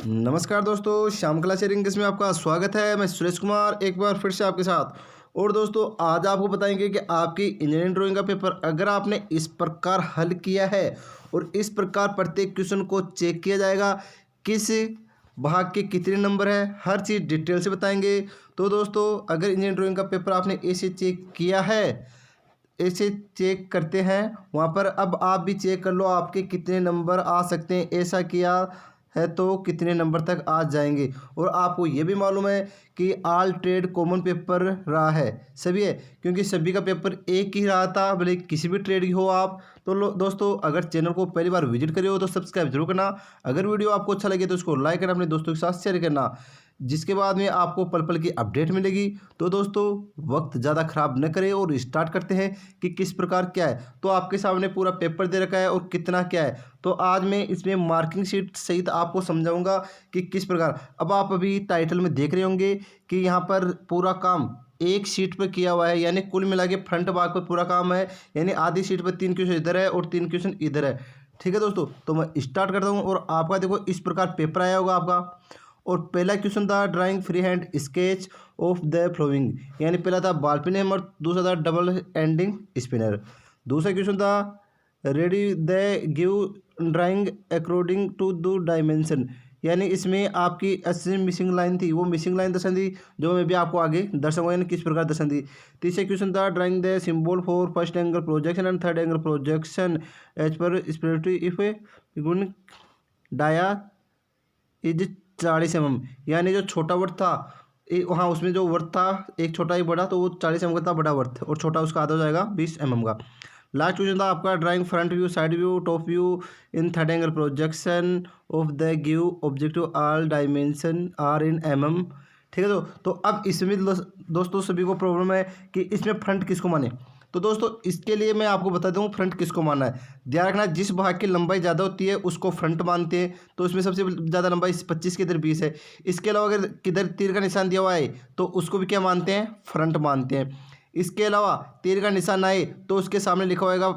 नमस्कार दोस्तों, श्याम कला शेयरिंग में आपका स्वागत है। मैं सुरेश कुमार एक बार फिर से आपके साथ। और दोस्तों, आज आपको बताएंगे कि आपकी इंजीनियरिंग ड्राइंग का पेपर अगर आपने इस प्रकार हल किया है और इस प्रकार प्रत्येक क्वेश्चन को चेक किया जाएगा, किस भाग के कितने नंबर है, हर चीज़ डिटेल से बताएंगे। तो दोस्तों, अगर इंजीनियरिंग ड्राइंग का पेपर आपने ऐसे चेक किया है, ऐसे चेक करते हैं वहाँ पर, अब आप भी चेक कर लो आपके कितने नंबर आ सकते हैं। ऐसा किया है तो कितने नंबर तक आ जाएंगे। और आपको ये भी मालूम है कि ऑल ट्रेड कॉमन पेपर रहा है, सभी है, क्योंकि सभी का पेपर एक ही रहा था, भले किसी भी ट्रेड की हो आप। तो दोस्तों, अगर चैनल को पहली बार विजिट करे हो तो सब्सक्राइब जरूर करना। अगर वीडियो आपको अच्छा लगे तो उसको लाइक करना, अपने दोस्तों के साथ शेयर करना, जिसके बाद में आपको पल पल की अपडेट मिलेगी। तो दोस्तों, वक्त ज़्यादा ख़राब न करें और स्टार्ट करते हैं कि किस प्रकार क्या है। तो आपके सामने पूरा पेपर दे रखा है और कितना क्या है। तो आज मैं इसमें मार्किंग शीट सहित आपको समझाऊंगा कि किस प्रकार। अब आप अभी टाइटल में देख रहे होंगे कि यहाँ पर पूरा काम एक शीट पर किया हुआ है, यानी कुल मिला के फ्रंट भाग पर पूरा काम है। यानी आधी शीट पर 3 क्वेश्चन इधर है और 3 क्वेश्चन इधर है। ठीक है दोस्तों, तो मैं स्टार्ट करता हूँ। और आपका देखो इस प्रकार पेपर आया होगा आपका। और पहला क्वेश्चन था drawing free hand sketch of the flowing, यानी पहला था बॉल पेन हैमर, दूसरा था डबल एंडिंग स्पिनर। दूसरा क्वेश्चन था ready the give drawing according to the dimension, यानी इसमें आपकी असली मिसिंग लाइन थी, वो मिसिंग लाइन दर्शन दी जो मैं भी आपको आगे दर्शाऊंगा, यानी किस प्रकार दर्शन दी। तीसरा क्वेश्चन था drawing the symbol for first angle projection and third angle projection as per स्पिरिटी इफ डाया इज 40 mm, यानी जो छोटा वर्ड था हाँ, उसमें जो वर्ड था एक छोटा ही बड़ा, तो वो 40 mm का था बड़ा वर्ड, और छोटा उसका आधा हो जाएगा 20 mm का। लास्ट क्वेश्चन था आपका drawing front view, side view, top view in third angle projection of the give objective, all dimension are in mm। ठीक है। तो अब इसमें दोस्तों सभी को प्रॉब्लम है कि इसमें फ्रंट किसको माने। तो दोस्तों, इसके लिए मैं आपको बता दूं फ्रंट किसको मानना है। ध्यान रखना, जिस भाग की लंबाई ज़्यादा होती है उसको फ्रंट मानते हैं। तो इसमें सबसे ज़्यादा लंबाई 25 के इधर 20 है। इसके अलावा अगर किधर तीर का निशान दिया हुआ है तो उसको भी क्या मानते हैं, फ्रंट मानते हैं। इसके अलावा तीर का निशान आए तो उसके सामने लिखा होगा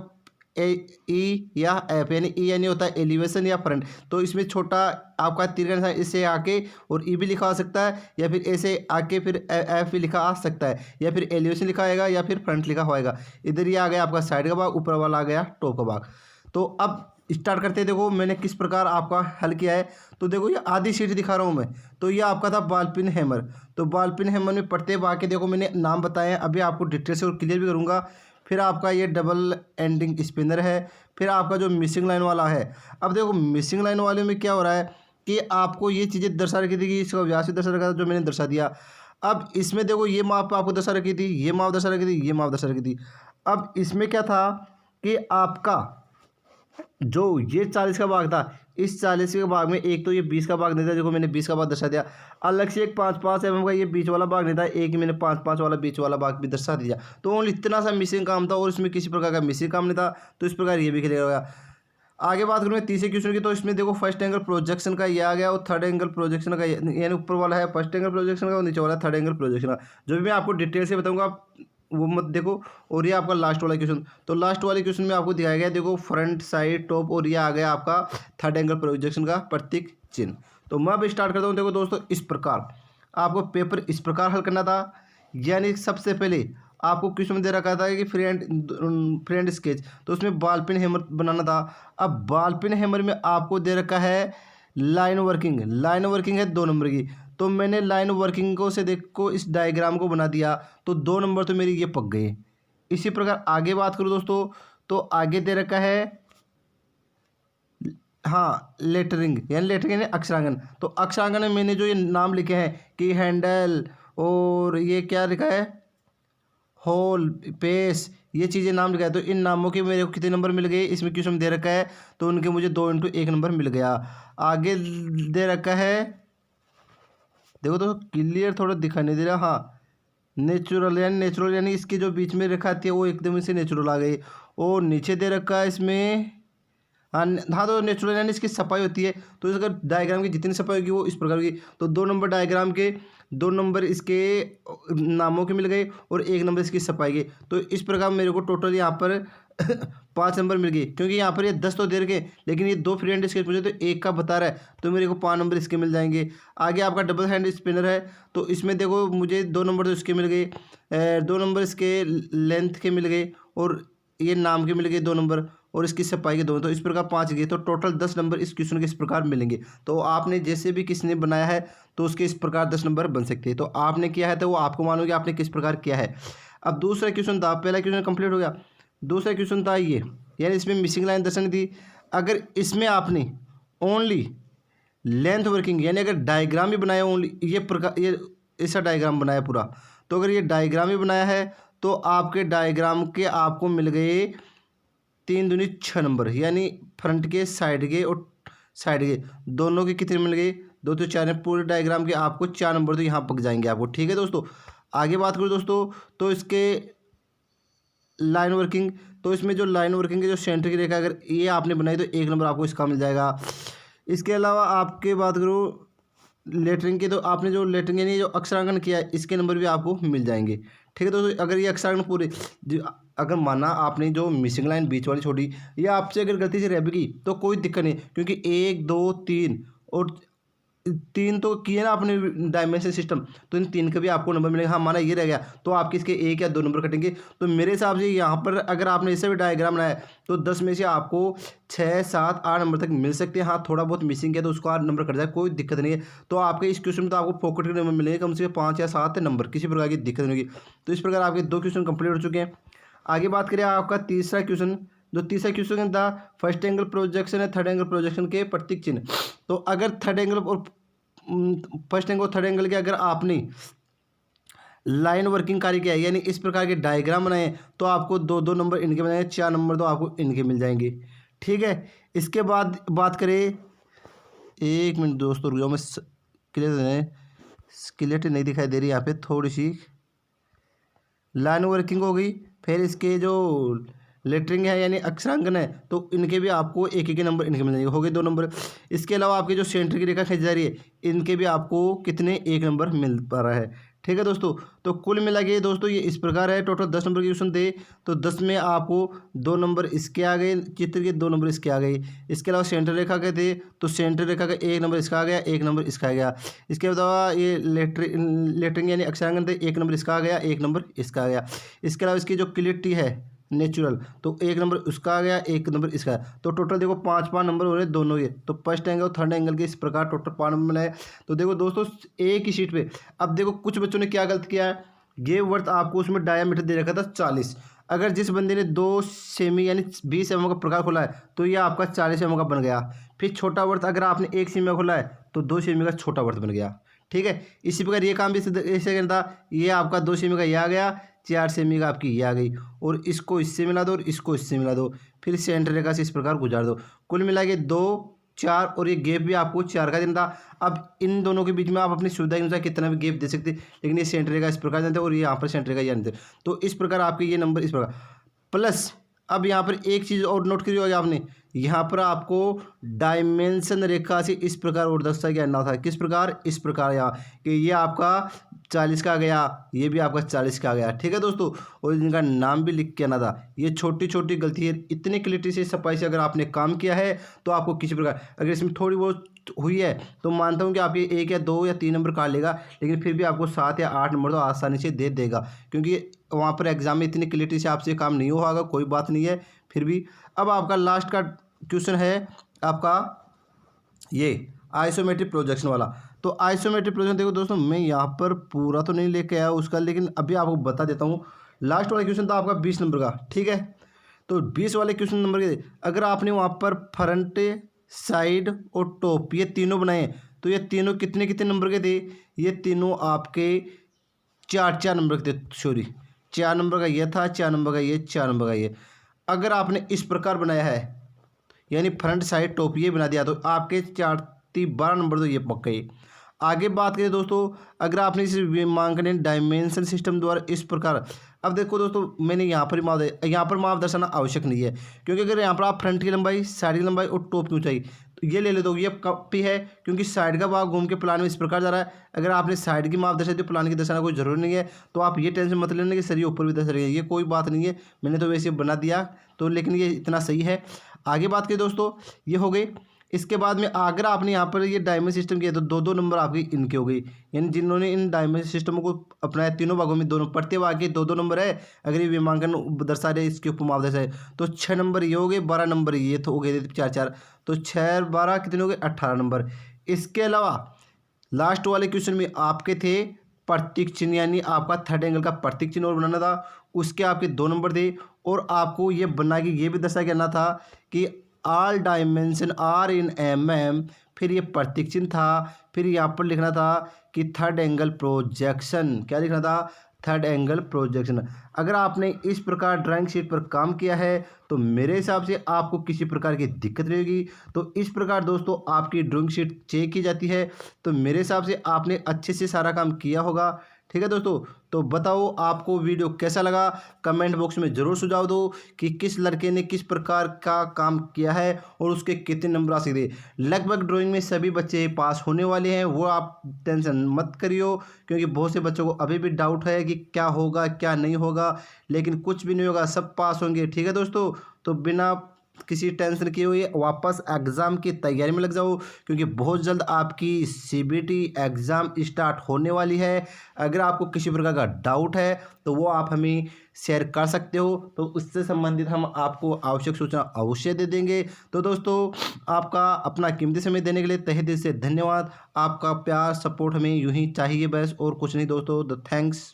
ए ई या एफ, यानी ई यानी होता है एलिवेशन या फ्रंट। तो इसमें छोटा आपका तीर का निशान इससे आके और ई भी लिखा आ सकता है, या फिर ऐसे आके फिर एफ भी लिखा आ सकता है, या फिर एलिवेशन लिखा आएगा या फिर फ्रंट लिखा होएगा। इधर ये आ गया आपका साइड का भाग, ऊपर वाला आ गया टॉप का भाग। तो अब स्टार्ट करते हैं। देखो मैंने किस प्रकार आपका हल किया है। तो देखो ये आधी शीट दिखा रहा हूँ मैं। तो ये आपका था बॉल पिन हैमर। तो बॉल पिन हैमर में प्रत्येक भाग के देखो मैंने नाम बताए हैं, अभी आपको डिटेल से और क्लियर भी करूँगा। फिर आपका ये डबल एंडिंग स्पिनर है। फिर आपका जो मिसिंग लाइन वाला है। अब देखो मिसिंग लाइन वाले में क्या हो रहा है कि आपको ये चीज़ें दर्शा रखी थी कि इसका व्यास भी दर्शा रखा था, जो मैंने दर्शा दिया। अब इसमें देखो ये माप आपको दर्शा रखी थी, ये माप दर्शा रखी थी, ये माप दर्शा रखी थी। अब इसमें क्या था कि आपका जो ये 40 का भाग था, इस 40 के भाग में एक तो ये 20 का भाग नहीं था, देखो मैंने 20 का भाग दर्शा दिया। अलग से एक 5-5 mm का ये बीच वाला भाग नहीं था, एक ही मैंने 5-5 वाला बीच वाला भाग भी दर्शा दिया। तो ओनली इतना सा मिसिंग काम था और इसमें किसी प्रकार का मिसिंग काम नहीं था। तो इस प्रकार ये भी क्लियर हो गया। आगे बात करूँ मैं तीसरे क्वेश्चन की, तो इसमें देखो फर्स्ट एंगल प्रोजेक्शन का ये आ गया और थर्ड एंगल प्रोजेक्शन का, यानी ऊपर वाला है फर्स्ट एंगल प्रोजेक्शन का और नीचे वाला थर्ड एंगल प्रोजेक्शन का। जो भी मैं आपको डिटेल से बताऊंगा वो मत देखो। और ये आपका लास्ट वाला क्वेश्चन, तो लास्ट वाले क्वेश्चन में आपको दिखाया गया देखो फ्रंट साइड टॉप, और ये आ गया आपका थर्ड एंगल प्रोजेक्शन का प्रतीक चिन्ह। तो मैं अब स्टार्ट करता हूँ। देखो दोस्तों, इस प्रकार आपको पेपर इस प्रकार हल करना था। यानी सबसे पहले आपको क्वेश्चन दे रखा था कि फ्रेंड स्केच, तो उसमें बॉल पेन हैमर बनाना था। अब बॉल पेन हैमर में आपको दे रखा है लाइन वर्किंग। लाइन वर्किंग है 2 नंबर की। तो मैंने लाइन वर्किंग को से देखो इस डायग्राम को बना दिया, तो 2 नंबर तो मेरी ये पक गए। इसी प्रकार आगे बात करूँ दोस्तों, तो आगे दे रखा है हाँ लेटरिंग, यानी लेटरिंग यानी अक्षरांकन। तो अक्षरांकन में मैंने जो ये नाम लिखे हैं कि हैंडल, और ये क्या लिखा है होल, पेस, ये चीज़ें नाम लिखा है। तो इन नामों के मेरे को कितने नंबर मिल गए, इसमें क्वेश्चन दे रखा है तो उनके मुझे 2 × 1 नंबर मिल गया। आगे दे रखा है, देखो तो क्लियर थोड़ा दिखाई नहीं दे रहा, हाँ नेचुरल यानी इसके जो बीच में रेखा आती है वो एकदम से नेचुरल आ गई। और नीचे दे रखा है इसमें हाँ तो नेचुरल यानी इसकी सफाई होती है। तो इसका डायग्राम की जितनी सफाई होगी वो इस प्रकार की। तो 2 नंबर डायग्राम के, 2 नंबर इसके नामों के मिल गए और 1 नंबर इसकी सफाई के। तो इस प्रकार मेरे को टोटल यहाँ पर 5 नंबर मिल गए, क्योंकि यहाँ पर ये 10 तो दे रखे, लेकिन ये 2 फ्री हैंड स्केच मुझे तो 1 का बता रहा है, तो मेरे को 5 नंबर इसके मिल जाएंगे। आगे आपका डबल हैंड स्पिनर है, तो इसमें देखो मुझे 2 नंबर तो इसके मिल गए, 2 नंबर इसके लेंथ के मिल गए, और ये नाम के मिल गए 2 नंबर, और इसकी सफाई के 2, तो इस प्रकार 5 गए, तो टोटल 10 नंबर इस क्वेश्चन के इस प्रकार मिलेंगे। तो आपने जैसे भी किसी ने बनाया है तो उसके इस प्रकार 10 नंबर बन सकते हैं। तो आपने किया है तो वो आपको मालूम कि आपने किस प्रकार किया है। अब दूसरा क्वेश्चन था, पहला क्वेश्चन कंप्लीट हो गया, दूसरा क्वेश्चन था ये, यानी इसमें मिसिंग लाइन दर्शानी थी। अगर इसमें आपने ओनली लेंथ वर्किंग यानी अगर डायग्राम भी बनाया, ओनली ये प्रकार ये ऐसा डायग्राम बनाया पूरा, तो अगर ये डायग्राम भी बनाया है तो आपके डायग्राम के आपको मिल गए 3 दूनी 6 नंबर, यानी फ्रंट के साइड के और साइड के दोनों के कितने मिल गए, 2 तो 4, पूरे डायग्राम के आपको 4 नंबर तो यहाँ पक जाएंगे आपको। ठीक है दोस्तों, आगे बात करूँ दोस्तों, तो इसके लाइन वर्किंग, तो इसमें जो लाइन वर्किंग की जो सेंटर की रेखा अगर ये आपने बनाई तो 1 नंबर आपको इसका मिल जाएगा। इसके अलावा आपके बात करूँ लेटरिंग के, तो आपने जो लेटरिंग यानी जो अक्षरांकन किया है इसके नंबर भी आपको मिल जाएंगे। ठीक है दोस्तों, अगर ये अक्षरांकन पूरे अगर माना आपने जो मिसिंग लाइन बीच वाली छोड़ी, या आपसे अगर गलती से रह भी गई तो कोई दिक्कत नहीं, क्योंकि 1 2 3 और 3 तो किए ना आपने डायमेंशन सिस्टम, तो इन 3 का भी आपको नंबर मिलेगा। हाँ माना ये रह गया तो आपके इसके 1 या 2 नंबर कटेंगे। तो मेरे हिसाब से यहाँ पर अगर आपने इससे भी डायग्राम बनाया तो 10 में से आपको 6 7 8 नंबर तक मिल सकते हैं। हाँ थोड़ा बहुत मिसिंग किया तो उसको 8 नंबर कट जाए, कोई दिक्कत नहीं है। तो आपके इस क्वेश्चन में तो आपको पॉकेट के नंबर मिलेंगे कम से कम 5 या 7 नंबर, किसी प्रकार की दिक्कत नहीं होगी। तो इस प्रकार आपके 2 क्वेश्चन कंप्लीट हो चुके हैं। आगे बात करें आपका तीसरा क्वेश्चन, जो तीसरा क्वेश्चन था फर्स्ट एंगल प्रोजेक्शन है थर्ड एंगल प्रोजेक्शन के प्रतीक चिन्ह। तो अगर थर्ड एंगल और फर्स्ट एंगल थर्ड एंगल के अगर आपने लाइन वर्किंग कार्य किया है, यानी इस प्रकार के डायग्राम बनाए, तो आपको 2 2 नंबर इनके बनाए, 4 नंबर तो आपको इनके मिल जाएंगे। ठीक है, इसके बाद बात करें, 1 मिनट दोस्तों रुक जाओ, मैं क्लियरिटी नहीं दिखाई दे रही यहाँ पे, थोड़ी सी लाइन वर्किंग हो गई, फिर इसके जो लेटरिंग है यानी अक्षरांकन है, तो इनके भी आपको एक एक नंबर इनके मिल जाएंगे, हो गए 2 नंबर। इसके अलावा आपके जो सेंटर की रेखा खींची जा रही है इनके भी आपको कितने 1 नंबर मिल पा रहा है। ठीक है दोस्तों, तो कुल मिला के दोस्तों ये इस प्रकार है, टोटल 10 नंबर के क्वेश्चन थे, तो 10 में आपको 2 नंबर इसके आ गए, चित्र के 2 नंबर इसके आ गए। इसके अलावा सेंटर रेखा के थे, तो सेंटर रेखा का 1 नंबर इसका आ गया, 1 नंबर इसका आ गया। इसके अलावा ये लेटरिंग यानी अक्षरांकन थे, 1 नंबर इसका आ गया, 1 नंबर इसका आ गया। इसके अलावा इसकी जो क्लियरिटी है नेचुरल, तो 1 नंबर उसका आ गया, 1 नंबर इसका है। तो टोटल देखो 5 नंबर हो रहे दोनों ये, तो फर्स्ट एंगल थर्ड एंगल के इस प्रकार टोटल 5 नंबर बनाए। तो देखो दोस्तों एक ही शीट पे, अब देखो कुछ बच्चों ने क्या गलत किया है, ये वर्थ आपको उसमें डायामीटर दे रखा था 40, अगर जिस बंदे ने 2 सेमी यानी 20 एम का प्रकार खोला है तो ये आपका 40 एम का बन गया। फिर छोटा वर्थ अगर आपने 1 सेमी का खोला है तो 2 सेमी का छोटा वर्थ बन गया। ठीक है, इसी प्रकार ये काम भी ऐसे करता, ये आपका 2 सेमी का ये आ गया, 4 सेमी का आपकी ये आ गई, और इसको इससे मिला दो और इसको इससे मिला दो, फिर सेंटर रेखा से इस प्रकार गुजार दो, कुल मिला के 2 4 और ये गैप भी आपको 4 का देना था। अब इन दोनों के बीच में आप अपनी सुविधा के अनुसार कितना भी गैप दे सकते, लेकिन ये सेंटर रेखा इस प्रकार जानते और ये यहाँ पर सेंटर रेखा जानते, तो इस प्रकार आपके ये नंबर इस प्रकार प्लस। अब यहाँ पर एक चीज़ और नोट करी होगी आपने, यहाँ पर आपको डायमेंशन रेखा से इस प्रकार और दर्शाया गया था, किस प्रकार, इस प्रकार यहाँ कि ये आपका 40 का आ गया, ये भी आपका 40 का आ गया। ठीक है दोस्तों, और इनका नाम भी लिख के आना था। ये छोटी छोटी गलती है, इतनी क्लियरिटी से सफाई से अगर आपने काम किया है तो आपको किसी प्रकार अगर इसमें थोड़ी बहुत हुई है तो मानता हूँ कि आप ये 1 या 2 या 3 नंबर काट लेगा, लेकिन फिर भी आपको 7 या 8 नंबर तो आसानी से दे देगा, क्योंकि वहाँ पर एग्जाम में इतनी क्लियरिटी से आपसे काम नहीं होगा, कोई बात नहीं है फिर भी। अब आपका लास्ट का क्वेश्चन है आपका ये आइसोमेट्रिक प्रोजेक्शन वाला। तो आइसोमेट्रिक प्रोजेक्शन देखो दोस्तों, मैं यहाँ पर पूरा तो नहीं लेके आया उसका, लेकिन अभी आपको बता देता हूँ। लास्ट वाला क्वेश्चन था आपका 20 नंबर का। ठीक है, तो 20 वाले क्वेश्चन नंबर के अगर आपने वहाँ पर फ्रंट साइड और टॉप ये तीनों बनाए, तो ये तीनों कितने कितने नंबर के थे, ये तीनों आपके 4 नंबर के थे, सॉरी 4 नंबर का ये था, 4 नंबर का ये, 4 नंबर का ये। अगर आपने इस प्रकार बनाया है यानी फ्रंट साइड टॉप ये बना दिया, तो आपके 4 12 नंबर तो ये पक्का ही। आगे बात करें दोस्तों, अगर आपने इस मांगने डायमेंशन सिस्टम द्वारा इस प्रकार, अब देखो दोस्तों मैंने यहाँ पर माप दर्शाना आवश्यक नहीं है, क्योंकि अगर यहाँ पर आप फ्रंट की लंबाई, साइड की लंबाई और टॉप की ऊंचाई तो ये ले लो, तो ये कॉपी है क्योंकि साइड का भाग घूम के प्लान में इस प्रकार जा रहा है। अगर आपने साइड की माप दर्शाई तो प्लान की दर्शाना कोई ज़रूरी नहीं है। तो आप ये टेंशन मत लेना कि सर ये ऊपर भी दर्शा रही है, ये कोई बात नहीं है, मैंने तो वैसे बना दिया तो, लेकिन ये इतना सही है। आगे बात करें दोस्तों, ये हो गई। इसके बाद में अगर आपने यहाँ पर ये डायमंड सिस्टम किया तो दो दो नंबर आपकी इनके हो गई, यानी जिन्होंने इन डायमंड सिस्टम को अपनाया तीनों भागों में दोनों प्रत्येक भाग के दो दो नंबर है। अगर ये विमांकन दर्शा रहे, इसके उपमाप दर्शाए तो 6 नंबर ये हो गए, 12 नंबर ये तो हो गए 4 4, तो 6 12 कितने हो गए 18 नंबर। इसके अलावा लास्ट वाले क्वेश्चन में आपके थे प्रतीक चिन्ह, यानी आपका थर्ड एंगल का प्रतीक चिन्ह और बनाना था, उसके आपके 2 नंबर थे। और आपको ये बना के ये भी दर्शा करना था कि all dimension are in mm, फिर ये प्रतीक चिन्ह था, फिर यहाँ पर लिखना था कि थर्ड एंगल प्रोजेक्शन, क्या लिखना था, थर्ड एंगल प्रोजेक्शन। अगर आपने इस प्रकार ड्राइंग शीट पर काम किया है तो मेरे हिसाब से आपको किसी प्रकार की दिक्कत नहीं होगी। तो इस प्रकार दोस्तों आपकी ड्राइंग शीट चेक की जाती है, तो मेरे हिसाब से आपने अच्छे से सारा काम किया होगा। ठीक है दोस्तों, तो बताओ आपको वीडियो कैसा लगा, कमेंट बॉक्स में ज़रूर सुझाव दो कि किस लड़के ने किस प्रकार का काम किया है और उसके कितने नंबर आ सकते। लगभग ड्राइंग में सभी बच्चे पास होने वाले हैं, वो आप टेंशन मत करियो, क्योंकि बहुत से बच्चों को अभी भी डाउट है कि क्या होगा क्या नहीं होगा, लेकिन कुछ भी नहीं होगा, सब पास होंगे। ठीक है दोस्तों, तो बिना किसी टेंशन किए हुए वापस एग्ज़ाम की तैयारी में लग जाओ, क्योंकि बहुत जल्द आपकी सीबीटी एग्ज़ाम स्टार्ट होने वाली है। अगर आपको किसी प्रकार का डाउट है तो वो आप हमें शेयर कर सकते हो, तो उससे संबंधित हम आपको आवश्यक सूचना अवश्य दे देंगे। तो दोस्तों आपका अपना कीमती समय देने के लिए तहे दिल से धन्यवाद। आपका प्यार सपोर्ट हमें यूं ही चाहिए बस, और कुछ नहीं दोस्तों। थैंक्स।